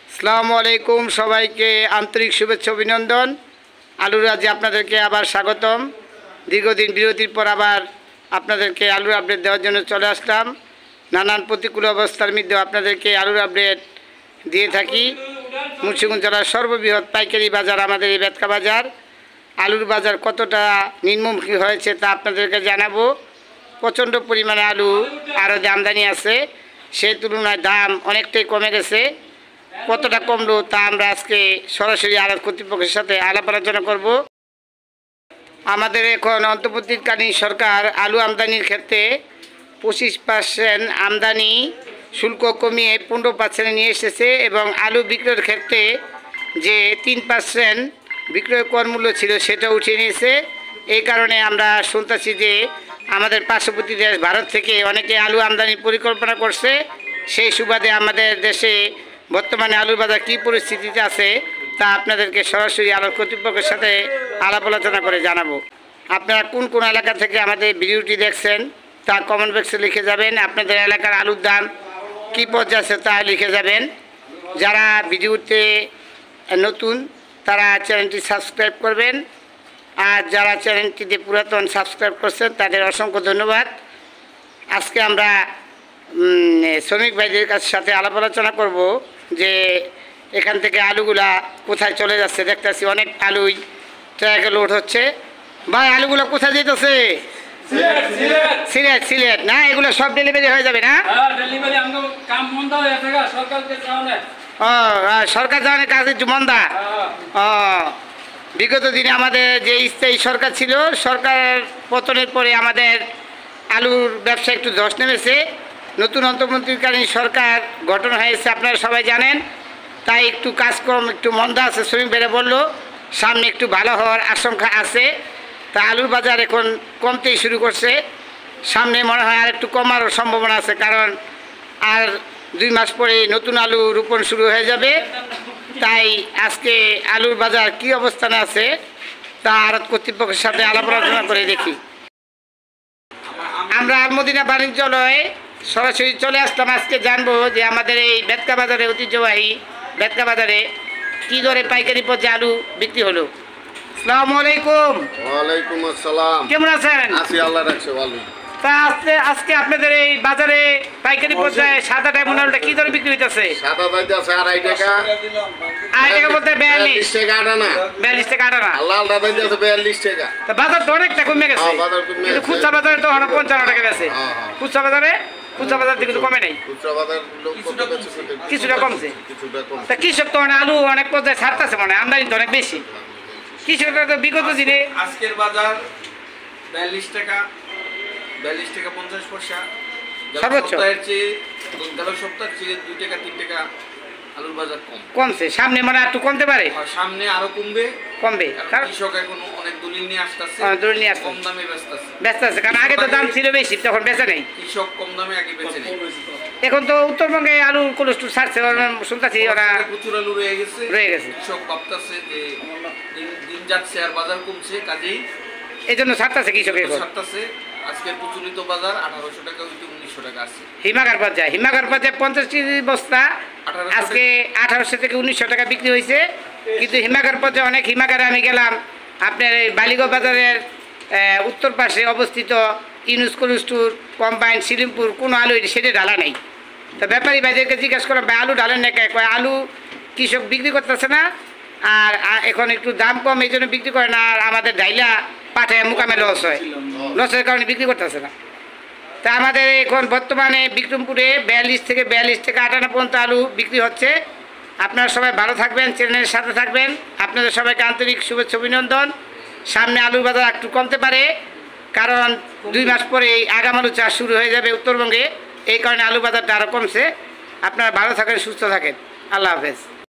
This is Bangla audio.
আসসালামু আলাইকুম, সবাইকে আন্তরিক শুভেচ্ছা অভিনন্দন। আলুর রাজ্যে আপনাদেরকে আবার স্বাগতম। দীর্ঘদিন বিরতির পর আবার আপনাদেরকে আলুর আপডেট দেওয়ার জন্য চলে আসলাম। নানান প্রতিকূল অবস্থার মধ্যেও আপনাদেরকে আলুর আপডেট দিয়ে থাকি। মুন্সিগঞ্জ জেলার সর্ববৃহৎ পাইকারি বাজার আমাদের এই বেতকা বাজার। আলুর বাজার কতটা নিম্নমুখী হয়েছে তা আপনাদেরকে জানাবো। প্রচণ্ড পরিমাণে আলু আরও আমদানি আছে, সেই তুলনায় দাম অনেকটাই কমে গেছে। কতটা কমলো তা আমরা আজকে সরাসরি আড়ত কর্তৃপক্ষের সাথে আলাপ আলোচনা করব। আমাদের এখন অন্তর্বর্তীকালীন সরকার আলু আমদানির ক্ষেত্রে 25% আমদানি শুল্ক কমিয়ে 15% নিয়ে এসেছে এবং আলু বিক্রয়ের ক্ষেত্রে যে 3% বিক্রয় কর মূল্য ছিল সেটা উঠিয়ে নিয়েছে। এই কারণে আমরা শুনতেছি যে আমাদের পার্শ্ববর্তী দেশ ভারত থেকে অনেকে আলু আমদানির পরিকল্পনা করছে। সেই সুবাদে আমাদের দেশে বর্তমানে আলুর বাজার কী পরিস্থিতিতে আছে তা আপনাদেরকে সরাসরি আলু কর্তৃপক্ষের সাথে আলাপ আলোচনা করে জানাবো। আপনারা কোন কোন এলাকা থেকে আমাদের ভিডিওটি দেখছেন তা কমেন্ট বক্সে লিখে যাবেন। আপনাদের এলাকার আলুর দাম কী পর্যায়ে আছে তা লিখে যাবেন। যারা ভিডিওতে নতুন তারা চ্যানেলটি সাবস্ক্রাইব করবেন, আর যারা চ্যানেলটিতে পুরাতন সাবস্ক্রাইব করছেন তাদের অসংখ্য ধন্যবাদ। আজকে আমরা শ্রমিক ভাইদের সাথে আলাপ আলোচনা করব যে এখান থেকে আলুগুলা কোথায় চলে যাচ্ছে। দেখতেছি অনেক আলুই ট্রাকে লোড হচ্ছে। ভাই, আলুগুলো কোথায় যেতেছে? সিলেট না? এগুলো সব ডেলিভারি হয়ে যাবে না? সরকার যাওয়ার কাজ একটু মন্দা। বিগত দিনে আমাদের যে স্থায়ী সরকার ছিল, সরকার পতনের পরে আমাদের আলুর ব্যবসা একটু ধস নেমেছে। নতুন অন্তর্বর্তীকালীন সরকার গঠন হয়েছে, আপনারা সবাই জানেন। তাই একটু কাজকর্ম একটু মন্দা আছে। শ্রমিক ভাইরা বললো সামনে একটু ভালো হওয়ার আশঙ্কা আছে। তা আলুর বাজার এখন কমতেই শুরু করছে। সামনে মনে হয় আর একটু কমারও সম্ভাবনা আছে, কারণ আর 2 মাস পরে নতুন আলু রোপণ শুরু হয়ে যাবে। তাই আজকে আলুর বাজার কি অবস্থানে আছে তা আড়ত কর্তৃপক্ষের সাথে আলাপ আলোচনা করে দেখি। আমরা আলমদিনা বাণিজ্যালয়ে সরাসরি চলে আসলাম। আজকে জানবো যে আমাদের এই বেতকা বাজারে, ঐতিহ্যবাহী বেতকা বাজারে কী দরে পাইকারি পর্যায়ে আলু বিক্রি হলো। আসসালামু আলাইকুম। ওয়ালাইকুম আসসালাম। কেমন আছেন? আছি, আল্লাহ রাখছে ভালো। তা আজকে আপনাদের এই বাজারে পাইকারি পর্যায়ে সাদা ডায়মন্ড আলুটা কী দরে বিক্রি হইতেছে? সাদা দাইতে আছে 2.5 টাকা। 2.5 টাকা বলতে 42 টাকা আটানা। 42 টাকা আটানা। লালটা দাইতে আছে 42 টাকা। তা বাজার তো অনেকটা কমে গেছে। বাজার কমে গেছে। খুচরা বাজারে তো 55 টাকা গেছে। খুচরা বাজার দিকে তো কমে নাই। খুচরা বাজার কিছুটা কমছে। তা কৃষক তো আলু অনেক পর্যায়ে ছাড়তেছে, মানে আমদানি তো অনেক বেশি। কৃষকরা তো বিগত দিনে আজকের বাজার 42 টাকা 50 পয়সা। সর্বোচ্চ গেল সপ্তাহের চেয়ে 2 টাকা 3 টাকা আলুর বাজার কমছে। সামনে মানে একটু কমতে পারে, সামনে আরো কমবে। কারণ কৃষক এখন অনেক দলিল নিয়ে আসতেছে, কম দামে ব্যস্ত আছে। কারণ আগে তো দাম ছিল বেশি, তখন বেচে নেই। কৃষক কম দামে আগে বেচে নেই। এখন তো উত্তরবঙ্গে আলু কোলেস্ট্রল ছাড়ছে, শুনতেছি ওরা প্রচুর আলু রয়ে গেছে। কৃষক ভাবতেছে যে দিন যাচ্ছে আর বাজার কমছে, কাজেই এই জন্য ছাড়তেছে কৃষক। ছাড়তেছে। আজকের প্রচলিত বাজার 1800 টাকা হইতে 1900 টাকা আছে। হিমাগার পর্যায়ে 50 কেজি বস্তা আজকে 1800 থেকে 1900 টাকা বিক্রি হয়েছে। কিন্তু হিমাগার পর্যায়ে অনেক হিমাগারে আমি গেলাম, আপনার এই বালিগঞ্জ বাজারের উত্তর পাশে অবস্থিত ইউনুস কোলেস্ট্রল কম্বাইন সিলিমপুর কোনো আলু সেটা ঢালা নেই। তো ব্যাপারী ভাইদেরকে জিজ্ঞাসা করলাম, ভাই আলু ঢালেন না? কয় আলু কৃষক বিক্রি করতেছে না, আর এখন একটু দাম কম এই জন্য বিক্রি করে না, আর আমাদের ডাইলা পাঠায় মুকামে লস হয়, লসের কারণে বিক্রি করতেছে না। তা আমাদের এখন বর্তমানে বিক্রমপুরে 42 থেকে 58 পর্যন্ত আলু বিক্রি হচ্ছে। আপনারা সবাই ভালো থাকবেন, চ্যানেলের সাথে থাকবেন। আপনাদের সবাইকে আন্তরিক শুভেচ্ছা অভিনন্দন। সামনে আলুর বাজার একটু কমতে পারে, কারণ 2 মাস পরে আগাম আলু চাষ শুরু হয়ে যাবে উত্তরবঙ্গে। এই কারণে আলু বাজারটা আরও কমছে। আপনারা ভালো থাকেন, সুস্থ থাকেন। আল্লাহ হাফেজ।